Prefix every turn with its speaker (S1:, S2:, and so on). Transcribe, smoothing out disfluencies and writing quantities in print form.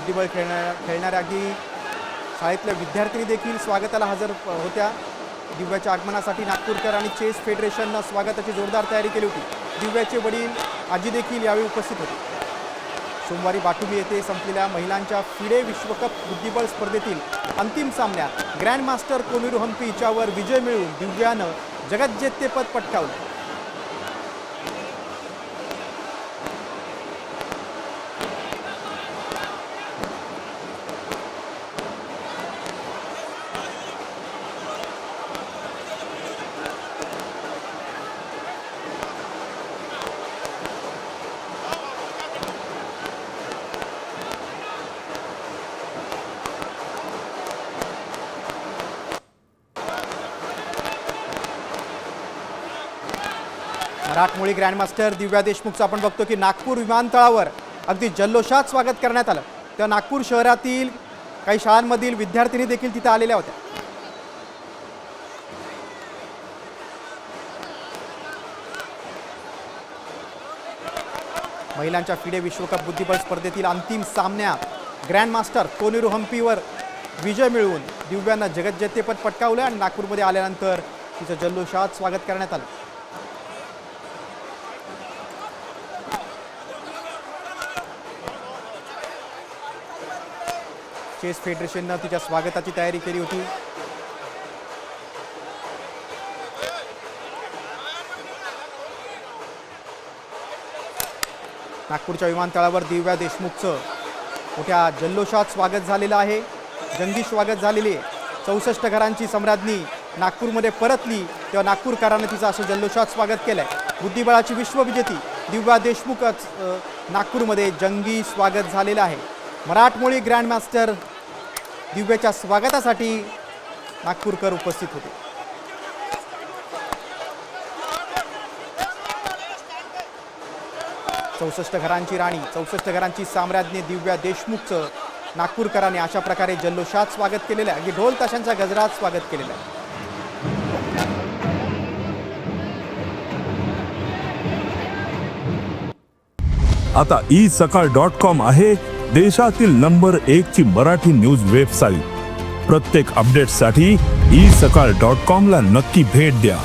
S1: बुद्धिबळ खेळणाऱ्या अगदी शाळेतल्या विद्यार्थिनी देखील स्वागताला हजर होत्या। दिव्याच्या आगमनासाठी नागपूरकर आणि चेस फेडरेशननं स्वागताची जोरदार तयारी केली होती। दिव्याचे वडील आजी देखील यावेळी उपस्थित होते। सोमवारी बाटुली येथे संपलेल्या महिलांच्या फिडे विश्वकप बुद्धिबळ स्पर्धेतील अंतिम सामन्यात ग्रँडमास्टर कोनेरू हम्पी हिच्यावर विजय मिळवून दिव्यानं जगज्जेतेपद पटकावलं। मराठमोळी ग्रँडमास्टर दिव्या देशमुखचं आपण बघतो की नागपूर विमानतळावर अगदी जल्लोषात स्वागत करण्यात आलं। तर नागपूर शहरातील काही शाळांमधील विद्यार्थिनी देखील तिथे आलेल्या होत्या। महिलांच्या फिडे विश्वकप बुद्धिबळ स्पर्धेतील अंतिम सामन्यात ग्रँडमास्टर कोनेरू हम्पीवर विजय मिळवून दिव्यानं जगज्जेतेपद पटकावलं आणि नागपूरमध्ये आल्यानंतर तिचं जल्लोषात स्वागत करण्यात आलं। चेस फेडरेशननं तिच्या स्वागताची तयारी केली होती। नागपूरच्या विमानतळावर दिव्या देशमुखचं मोठ्या जल्लोषात स्वागत झालेलं आहे। जंगी स्वागत झालेले 64 घरांची सम्राज्ञी नागपूरमध्ये परतली तेव्हा नागपूरकरांनी तिचं असं जल्लोषात स्वागत केलंय। बुद्धिबळाची विश्वविजेती दिव्या देशमुखच नागपूरमध्ये जंगी स्वागत झालेलं आहे। मराठमोळी ग्रँडमास्टर दिव्याच्या स्वागतासाठी नागपूरकर उपस्थित होते। चौसष्ट घरांची राणी 64 घरांची साम्राज्ञी दिव्या देशमुखचं नागपूरकरांनी अशा प्रकारे जल्लोषात स्वागत केलेलं आहे। अगदी ढोल ताशांच्या गजरात स्वागत केलेलं आहे।
S2: आता isakal.com आहे देशातील नंबर 1 ची मराठी न्यूज वेबसाईट। प्रत्येक अपडेटसाठी isakal.com ला नक्की भेट द्या।